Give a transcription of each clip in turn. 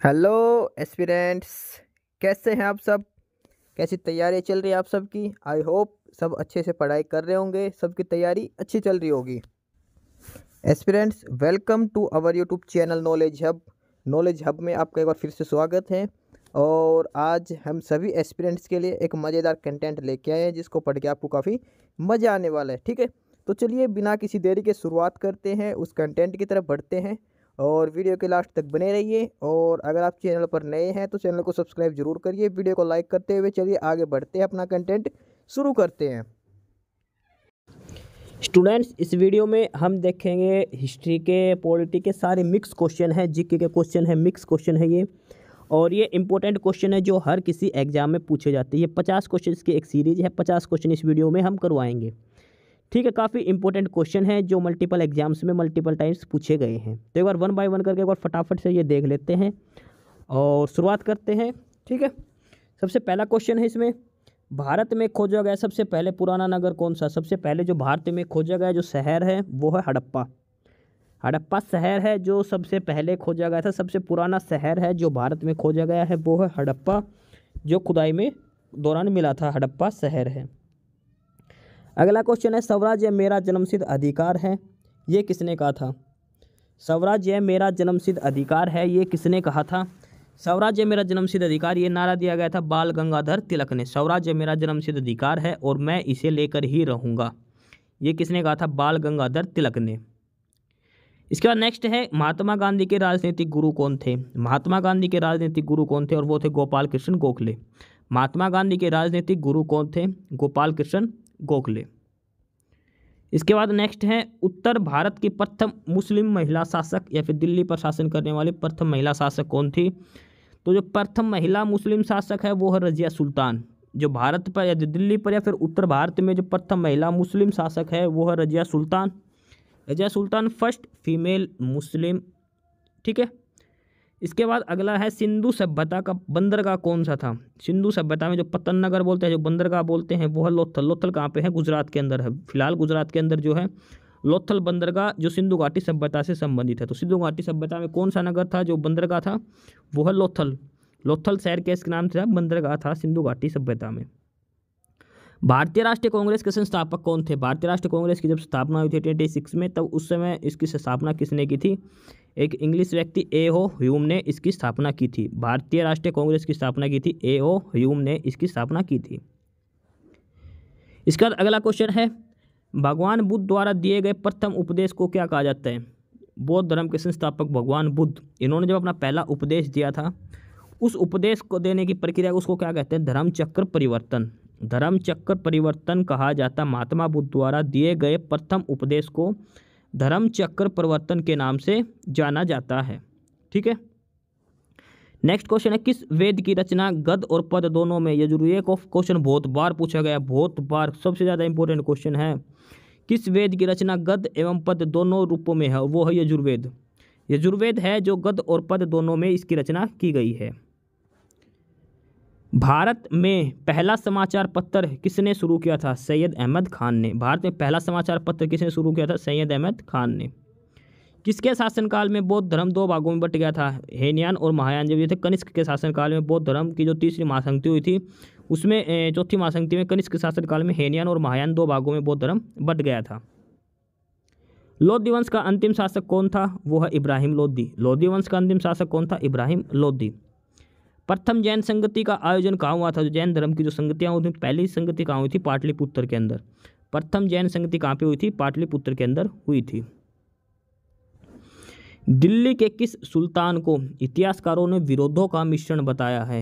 Hello aspirants, कैसे हैं आप सब। कैसी तैयारी चल रही है आप सबकी। आई होप सब अच्छे से पढ़ाई कर रहे होंगे, सबकी तैयारी अच्छी चल रही होगी। Aspirants, welcome to our YouTube channel knowledge hub. Knowledge hub में आपका एक बार फिर से स्वागत है। और आज हम सभी एस्पिरेंट्स के लिए एक मज़ेदार कंटेंट लेके आए हैं जिसको पढ़ के आपको काफ़ी मज़ा आने वाला है। ठीक है, तो चलिए बिना किसी देरी के शुरुआत करते हैं, उस कंटेंट की तरफ बढ़ते हैं और वीडियो के लास्ट तक बने रहिए। और अगर आप चैनल पर नए हैं तो चैनल को सब्सक्राइब जरूर करिए। वीडियो को लाइक करते हुए चलिए आगे बढ़ते हैं, अपना कंटेंट शुरू करते हैं। स्टूडेंट्स, इस वीडियो में हम देखेंगे हिस्ट्री के, पॉलिटी के सारे मिक्स क्वेश्चन है, जीके के क्वेश्चन है, मिक्स क्वेश्चन है ये। और ये इंपॉर्टेंट क्वेश्चन है जो हर किसी एग्जाम में पूछे जाते हैं। ये 50 क्वेश्चन की एक सीरीज है, 50 क्वेश्चन इस वीडियो में हम करवाएंगे। ठीक है, काफ़ी इंपॉर्टेंट क्वेश्चन है जो मल्टीपल एग्जाम्स में मल्टीपल टाइम्स पूछे गए हैं। तो एक बार 1 बाय 1 करके एक बार फटाफट से ये देख लेते हैं और शुरुआत करते हैं। ठीक है, सबसे पहला क्वेश्चन है इसमें, भारत में खोजा गया सबसे पहले पुराना नगर कौन सा। सबसे पहले जो भारत में खोजा गया जो शहर है वो है हड़प्पा। हड़प्पा शहर है जो सबसे पहले खोजा गया था। सबसे पुराना शहर है जो भारत में खोजा गया है वो है हड़प्पा, जो खुदाई में दौरान मिला था, हड़प्पा शहर है। अगला क्वेश्चन है, स्वराज्य मेरा जन्मसिद्ध अधिकार है, ये किसने कहा था। स्वराज्य मेरा जन्मसिद्ध अधिकार है, ये किसने कहा था। स्वराज्य मेरा जन्मसिद्ध अधिकार, ये नारा दिया गया था बाल गंगाधर तिलक ने। स्वराज्य मेरा जन्मसिद्ध अधिकार है और मैं इसे लेकर ही रहूँगा, ये किसने कहा था, बाल गंगाधर तिलक ने। इसके बाद नेक्स्ट है, महात्मा गांधी के राजनीतिक गुरु कौन थे। महात्मा गांधी के राजनीतिक गुरु कौन थे, और वो थे गोपाल कृष्ण गोखले। महात्मा गांधी के राजनीतिक गुरु कौन थे, गोपाल कृष्ण गोखले। इसके बाद नेक्स्ट है, उत्तर भारत की प्रथम मुस्लिम महिला शासक या फिर दिल्ली पर शासन करने वाली प्रथम महिला शासक कौन थी। तो जो प्रथम महिला मुस्लिम शासक है वो है रजिया सुल्तान। जो भारत पर या दिल्ली पर या फिर उत्तर भारत में जो प्रथम महिला मुस्लिम शासक है वो है रजिया सुल्तान। रजिया सुल्तान फर्स्ट फीमेल मुस्लिम। ठीक है, इसके बाद अगला है, सिंधु सभ्यता का बंदरगाह कौन सा था। सिंधु सभ्यता में जो पतन नगर बोलते हैं, जो बंदरगाह बोलते हैं वो है लोथल। लोथल कहाँ पे है, गुजरात के अंदर है। फिलहाल गुजरात के अंदर जो है लोथल बंदरगाह जो सिंधु घाटी सभ्यता से संबंधित है। तो सिंधु घाटी सभ्यता में कौन सा नगर था जो बंदरगाह था, वो है लोथल। लोथल शहर के इसके नाम से बंदरगाह था सिंधु घाटी सभ्यता में। भारतीय राष्ट्रीय कांग्रेस के संस्थापक कौन थे। भारतीय राष्ट्रीय कांग्रेस की जब स्थापना हुई थी 26 में, तब उस समय इसकी स्थापना किसने की थी, एक इंग्लिश व्यक्ति ए.ओ. ह्यूम ने इसकी स्थापना की थी। भारतीय राष्ट्रीय कांग्रेस की स्थापना की थी ए.ओ. ह्यूम ने इसकी स्थापना की थी। इसके बाद अगला क्वेश्चन है, भगवान बुद्ध द्वारा दिए गए प्रथम उपदेश को क्या कहा जाता है। बौद्ध धर्म के संस्थापक भगवान बुद्ध, इन्होंने जब अपना पहला उपदेश दिया था, उस उपदेश को देने की प्रक्रिया उसको क्या कहते हैं, धर्म चक्र परिवर्तन। धर्म चक्र परिवर्तन कहा जाता। महात्मा बुद्ध द्वारा दिए गए प्रथम उपदेश को धर्म चक्र परिवर्तन के नाम से जाना जाता है। ठीक है, नेक्स्ट क्वेश्चन है, किस वेद की रचना गद और पद दोनों में। ये क्वेश्चन बहुत बार पूछा गया, बहुत बार, सबसे ज़्यादा इंपॉर्टेंट क्वेश्चन है। किस वेद की रचना गद एवं पद दोनों रूपों में है, वो है यजुर्वेद। यजुर्वेद है जो गद और पद दोनों में इसकी रचना की गई है। भारत में पहला समाचार पत्र किसने शुरू किया था, सैयद अहमद खान ने। भारत में पहला समाचार पत्र किसने शुरू किया था, सैयद अहमद खान ने। किसके शासनकाल में बौद्ध धर्म दो भागों में बट गया था, हेनयान और महायान। जब ये थे कनिष्क के शासनकाल में बौद्ध धर्म की जो तीसरी महासंगति हुई थी, उसमें चौथी महासंगति में कनिष्क के शासनकाल में हेनयान और महायान दो भागों में बौद्ध धर्म बट गया था। लोधी वंश का अंतिम शासक कौन था, वो है इब्राहिम लोधी। लोधी वंश का अंतिम शासक कौन था, इब्राहिम लोधी। प्रथम जैन संगति का आयोजन कहाँ हुआ था। जो जैन धर्म की जो संगतियाँ हुई थी, पहली संगति कहाँ हुई थी, पाटलिपुत्र के अंदर। प्रथम जैन संगति कहाँ पे हुई थी, पाटलिपुत्र के अंदर हुई थी। दिल्ली के किस सुल्तान को इतिहासकारों ने विरोधों का मिश्रण बताया है।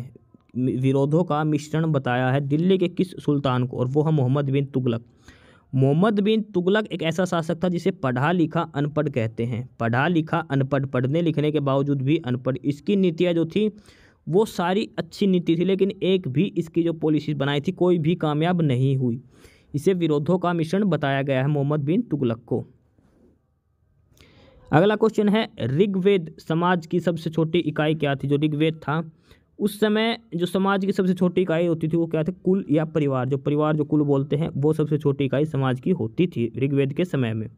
विरोधों का मिश्रण बताया है दिल्ली के किस सुल्तान को, और वो है मोहम्मद बिन तुगलक। मोहम्मद बिन तुगलक एक ऐसा शासक था जिसे पढ़ा लिखा अनपढ़ कहते हैं। पढ़ा लिखा अनपढ़, पढ़ने लिखने के बावजूद भी अनपढ़। इसकी नीतियाँ जो थी वो सारी अच्छी नीति थी, लेकिन एक भी इसकी जो पॉलिसी बनाई थी कोई भी कामयाब नहीं हुई। इसे विरोधों का मिश्रण बताया गया है मोहम्मद बिन तुगलक को। अगला क्वेश्चन है, ऋग्वेद समाज की सबसे छोटी इकाई क्या थी। जो ऋग्वेद था उस समय जो समाज की सबसे छोटी इकाई होती थी वो क्या थी, कुल या परिवार। जो परिवार जो कुल बोलते हैं वो सबसे छोटी इकाई समाज की होती थी ऋग्वेद के समय में।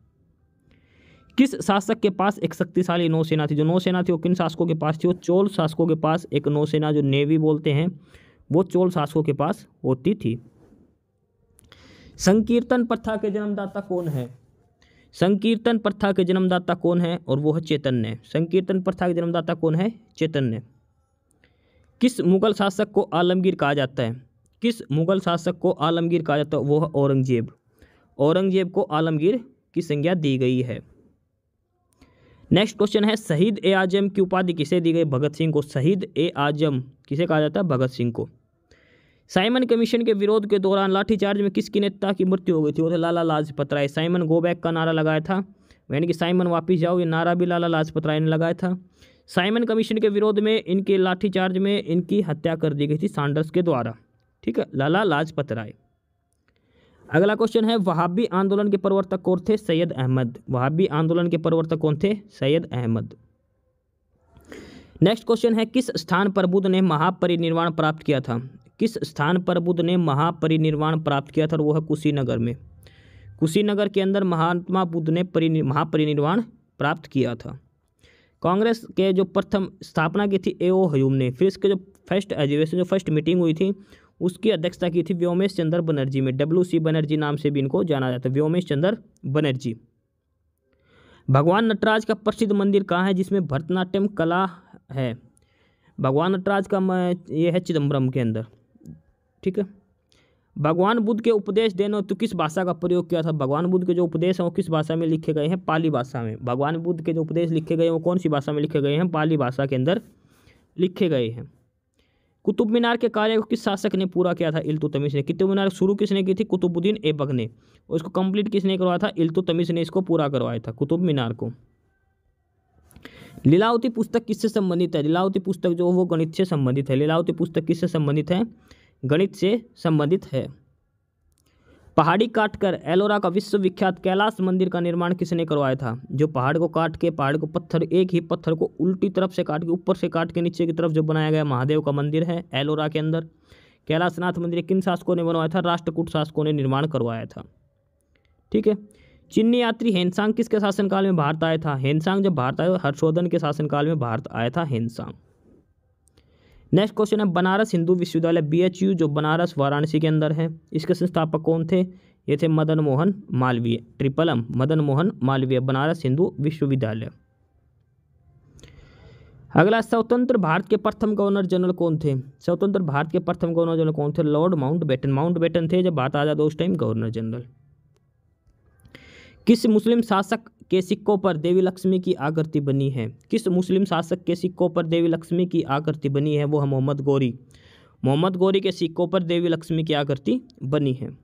किस शासक के पास एक शक्तिशाली नौसेना थी? जो नौसेना थी वो किन शासकों के पास थी? वो चोल शासकों के पास एक नौसेना, जो नेवी बोलते हैं, वो चोल शासकों के पास होती थी। संकीर्तन प्रथा के जन्मदाता कौन है? संकीर्तन प्रथा के जन्मदाता कौन है? और वो है चैतन्य। संकीर्तन प्रथा के जन्मदाता कौन है? चैतन्य। किस मुगल शासक को आलमगीर कहा जाता है? किस मुगल शासक को आलमगीर कहा जाता है? वो है औरंगजेब। औरंगजेब को आलमगीर की संज्ञा दी गई है। नेक्स्ट क्वेश्चन है, शहीद ए आजम की उपाधि किसे दी गई? भगत सिंह को। शहीद ए आजम किसे कहा जाता है? भगत सिंह को। साइमन कमीशन के विरोध के दौरान लाठीचार्ज में किसकी नेता की मृत्यु हो गई थी? वो थे Lala Lajpat Rai. Simon go back का नारा लगाया था, यानी कि साइमन वापिस जाओ, ये नारा भी लाला लाजपत राय ने लगाया था। साइमन कमीशन के विरोध में इनके लाठीचार्ज में इनकी हत्या कर दी गई थी सैंडर्स के द्वारा। ठीक है, लाला लाजपत राय। अगला क्वेश्चन है, वहाबी आंदोलन के प्रवर्तक कौन थे? सैयद अहमद। वहाबी आंदोलन के प्रवर्तक कौन थे? सैयद अहमद। नेक्स्ट क्वेश्चन है, किस स्थान पर बुद्ध ने महापरिनिर्वाण प्राप्त किया था? किस स्थान पर बुद्ध ने महापरिनिर्वाण प्राप्त किया था? और वो है कुशीनगर में। कुशीनगर के अंदर महात्मा बुद्ध ने महापरिनिर्वाण प्राप्त किया था। कांग्रेस के जो प्रथम स्थापना की थी ए.ओ. ह्यूम ने। फिर इसके जो फर्स्ट अधिवेशन, जो फर्स्ट मीटिंग हुई थी, उसकी अध्यक्षता की थी व्योमेश चंद्र बनर्जी में। W.C. बनर्जी नाम से भी इनको जाना जाता है, व्योमेश चंद्र बनर्जी। भगवान नटराज का प्रसिद्ध मंदिर कहाँ है जिसमें भरतनाट्यम कला है? भगवान नटराज का ये है चिदम्बरम के अंदर। ठीक है। भगवान बुद्ध के उपदेश देने तो किस भाषा का प्रयोग किया था? भगवान बुद्ध के जो उपदेश हैं वो किस भाषा में लिखे गए हैं? पाली भाषा में। भगवान बुद्ध के जो उपदेश लिखे गए हैं वो कौन सी भाषा में लिखे गए हैं? पाली भाषा के अंदर लिखे गए हैं। कुतुब मीनार के कार्य को किस शासक ने पूरा किया था? इल्तुतमिश ने। कुतुब मीनार शुरू किसने की थी? कुतुबुद्दीन ऐबक ने। और इसको कंप्लीट किसने करवाया था? इल्तुतमिश ने इसको पूरा करवाया था, कुतुब मीनार को। लीलावती पुस्तक किससे संबंधित है? लीलावती पुस्तक जो वो गणित से संबंधित है। लीलावती पुस्तक किससे संबंधित है? गणित से संबंधित है। पहाड़ी काटकर एलोरा का विश्वविख्यात कैलाश मंदिर का निर्माण किसने करवाया था? जो पहाड़ को काट के, पहाड़ को पत्थर, एक ही पत्थर को उल्टी तरफ से काट के, ऊपर से काट के नीचे की तरफ जो बनाया गया महादेव का मंदिर है एलोरा के अंदर, कैलाशनाथ मंदिर, किन शासकों ने बनवाया था? राष्ट्रकूट शासकों ने निर्माण करवाया था। ठीक है। चीनी यात्री हेनसांग किसके शासनकाल में भारत आया था? हेनसांग जब भारत आया, हर्षवर्धन के शासनकाल में भारत आया था हेनसांग। नेक्स्ट क्वेश्चन है, बनारस हिंदू विश्वविद्यालय BHU जो बनारस वाराणसी के अंदर है, इसके संस्थापक कौन थे? ये थे मदन मोहन मालवीय। ट्रिपल M, मदन मोहन मालवीय, बनारस हिंदू विश्वविद्यालय। अगला, स्वतंत्र भारत के प्रथम गवर्नर जनरल कौन थे? स्वतंत्र भारत के प्रथम गवर्नर जनरल कौन थे? Lord Mountbatten. माउंटबेटन थे जब भारत आजाद उस टाइम गवर्नर जनरल। किस मुस्लिम शासक के सिक्कों पर देवी लक्ष्मी की आकृति बनी है? किस मुस्लिम शासक के सिक्कों पर देवी लक्ष्मी की आकृति बनी है? वो है मोहम्मद गौरी। मोहम्मद गौरी के सिक्कों पर देवी लक्ष्मी की आकृति बनी है।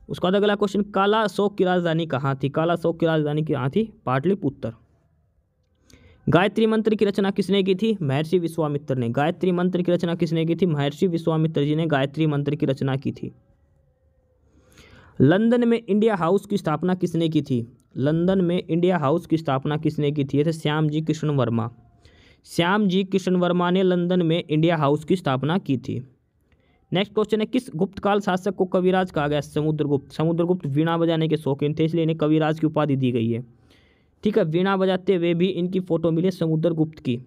उसका बाद अगला क्वेश्चन, काला अशोक की राजधानी कहाँ थी? काला अशोक की राजधानी कहाँ थी? पाटलिपुत्र। गायत्री मंत्र की रचना किसने की थी? महर्षि विश्वामित्र ने। गायत्री मंत्र की रचना किसने की थी? महर्षि विश्वामित्र जी ने गायत्री मंत्र की रचना की थी। लंदन में इंडिया हाउस की स्थापना किसने की थी? लंदन में इंडिया हाउस की स्थापना किसने की थी? ये थे श्यामजी कृष्ण वर्मा। श्यामजी कृष्ण वर्मा ने लंदन में इंडिया हाउस की स्थापना की थी। नेक्स्ट क्वेश्चन है, किस गुप्तकाल शासक को कविराज कहा गया? समुद्रगुप्त। समुद्रगुप्त वीणा बजाने के शौकीन थे, इसलिए इन्हें कविराज की उपाधि दी गई है। ठीक है, वीणा बजाते हुए भी इनकी फोटो मिली समुद्रगुप्त की।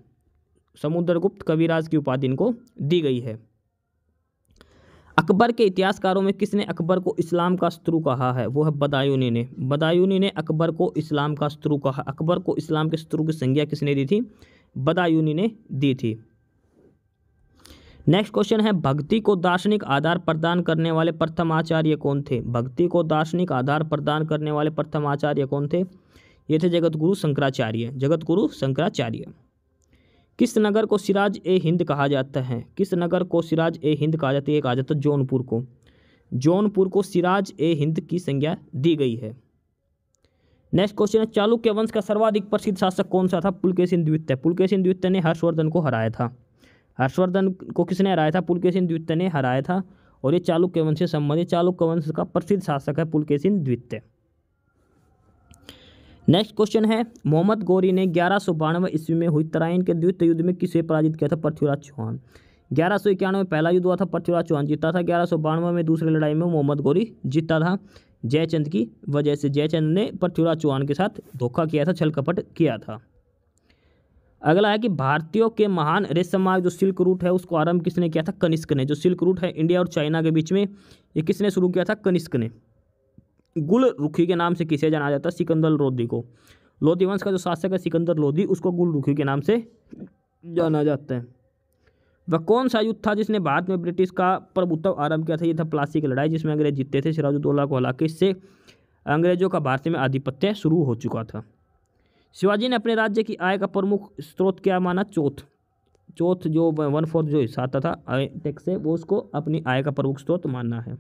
समुद्रगुप्त कविराज की उपाधि इनको दी गई है। अकबर के इतिहासकारों में किसने अकबर को इस्लाम का शत्रु कहा है? वो है बदायूनी ने। बदायूनी ने अकबर को इस्लाम का शत्रु कहा। अकबर को इस्लाम के शत्रु की संज्ञा किसने दी थी? बदायूनी ने दी थी। नेक्स्ट क्वेश्चन है, भक्ति को दार्शनिक आधार प्रदान करने वाले प्रथम आचार्य कौन थे? भक्ति को दार्शनिक आधार प्रदान करने वाले प्रथम आचार्य कौन थे? ये थे जगतगुरु शंकराचार्य। जगतगुरु शंकराचार्य। किस नगर को सिराज ए हिंद कहा जाता है? किस नगर को सिराज ए हिंद कहा जाता है? कहा जाता है जौनपुर को। जौनपुर को सिराज ए हिंद की संज्ञा दी गई है। नेक्स्ट क्वेश्चन है, चालुक्य वंश का सर्वाधिक प्रसिद्ध शासक कौन सा था? पुलकेशिन द्वितीय। पुलकेशिन द्वितीय ने हर्षवर्धन को हराया था। हर्षवर्धन को किसने हराया था? पुलकेशिन द्वितीय ने हराया था। और ये चालुक्य वंश से संबंधित, चालुक्य वंश का प्रसिद्ध शासक है पुलकेशिन द्वितीय। नेक्स्ट क्वेश्चन है, मोहम्मद गौरी ने 1192 ईस्वी में हुई तराइन के द्वितीय युद्ध में किसे पराजित किया था? पृथ्वीराज चौहान। 1191 में पहला युद्ध हुआ था, पृथ्वीराज चौहान जीता था। 1192 में दूसरी लड़ाई में मोहम्मद गौरी जीता था। जयचंद की वजह से। जयचंद ने पृथ्वीराज चौहान के साथ धोखा किया था, छल कपट किया था। अगला है कि भारतीयों के महान रेशम मार्ग जो सिल्क रूट है उसको आरंभ किसने किया था? कनिष्क ने। जो सिल्क रूट है इंडिया और चाइना के बीच में, ये किसने शुरू किया था? कनिष्क ने। गुल रुखी के नाम से किसे जाना जाता है? सिकंदर लोधी को। लोधी वंश का जो शासक है सिकंदर लोधी, उसको गुल रुखी के नाम से जाना जाता है। वह कौन सा युद्ध था जिसने भारत में ब्रिटिश का प्रभुत्व आरंभ किया था? ये था प्लासी की लड़ाई, जिसमें अंग्रेज जीतते थे। सिराजुद्दौला को हरा के इससे अंग्रेजों का भारत में आधिपत्य शुरू हो चुका था। शिवाजी ने अपने राज्य की आय का प्रमुख स्रोत क्या माना? चौथ जो 1/4 जो हिस्सा आता था टैक्स से, वो उसको अपनी आय का प्रमुख स्रोत मानना है।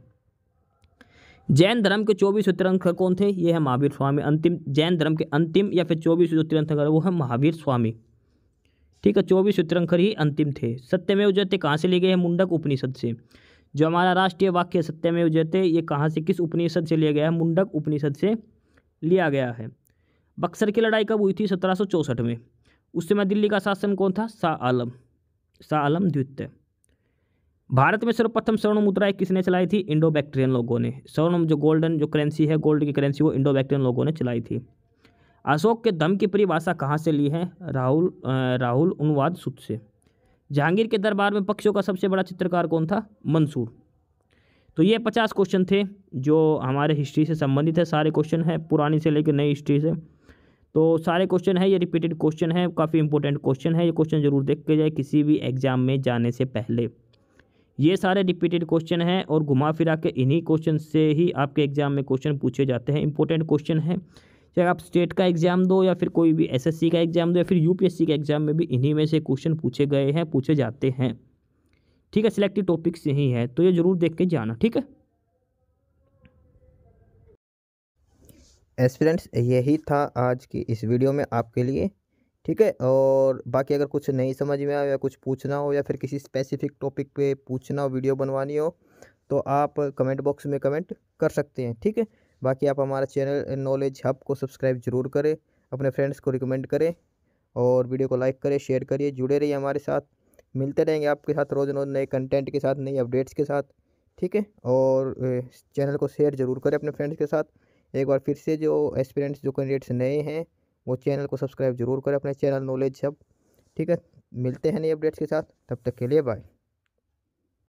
जैन धर्म के 24 तीर्थंकर कौन थे? ये है महावीर स्वामी। अंतिम जैन धर्म के अंतिम या फिर 24 जो तीर्थंकर वो है महावीर स्वामी। ठीक है, 24 तीर्थंकर ही अंतिम थे। सत्यमेव जयते कहाँ से लिए गए हैं? मुंडक उपनिषद से। जो हमारा राष्ट्रीय वाक्य सत्यमेव जयते, ये कहाँ से, किस उपनिषद से लिया गया है? मुंडक उपनिषद से लिया गया है। बक्सर की लड़ाई कब हुई थी? 1764 में। उस समय दिल्ली का शासन कौन था? शाह आलम द्वितीय। भारत में सर्वप्रथम स्वर्ण मुद्राएं किसने चलाई थी? इंडो बैक्टीरियन लोगों ने। स्वर्ण जो गोल्डन जो करेंसी है, गोल्ड की करेंसी, वो इंडो बैक्टीरियन लोगों ने चलाई थी। अशोक के दम की परिभाषा कहाँ से ली है? राहुल उन्वाद सूत्र से। जहांगीर के दरबार में पक्षियों का सबसे बड़ा चित्रकार कौन था? मंसूर। तो ये 50 क्वेश्चन थे जो हमारे हिस्ट्री से संबंधित है। सारे क्वेश्चन है पुरानी से लेकर नई हिस्ट्री से, तो सारे क्वेश्चन है, ये रिपीटेड क्वेश्चन है, काफ़ी इंपॉर्टेंट क्वेश्चन है। ये क्वेश्चन जरूर देख के जाए किसी भी एग्जाम में जाने से पहले। ये सारे रिपीटेड क्वेश्चन हैं और घुमा फिरा के इन्हीं क्वेश्चन से ही आपके एग्जाम में क्वेश्चन पूछे जाते हैं। इंपॉर्टेंट क्वेश्चन है, चाहे आप स्टेट का एग्जाम दो या फिर कोई भी एसएससी का एग्जाम दो या फिर यूपीएससी का एग्जाम में भी इन्हीं में से क्वेश्चन पूछे गए हैं, पूछे जाते हैं। ठीक है, सिलेक्टिव टॉपिक्स यही है, तो ये जरूर देख के जाना। ठीक है एस्पिरेंट्स, यही था आज की इस वीडियो में आपके लिए। ठीक है, और बाकी अगर कुछ नहीं समझ में आया या कुछ पूछना हो या फिर किसी स्पेसिफिक टॉपिक पे पूछना हो, वीडियो बनवानी हो, तो आप कमेंट बॉक्स में कमेंट कर सकते हैं। ठीक है, बाकी आप हमारा चैनल नॉलेज हब को सब्सक्राइब जरूर करें, अपने फ्रेंड्स को रिकमेंड करें और वीडियो को लाइक करें, शेयर करिए, जुड़े रहिए हमारे साथ। मिलते रहेंगे आपके साथ रोज़ रोज़ नए कंटेंट के साथ, नई अपडेट्स के साथ। ठीक है, और चैनल को शेयर जरूर करें अपने फ्रेंड्स के साथ। एक बार फिर से जो एस्पिरेंट्स जो कैंडिडेट्स नए हैं वो चैनल को सब्सक्राइब जरूर करें, अपने चैनल नॉलेज हब। ठीक है, मिलते हैं नई अपडेट्स के साथ, तब तक के लिए बाय।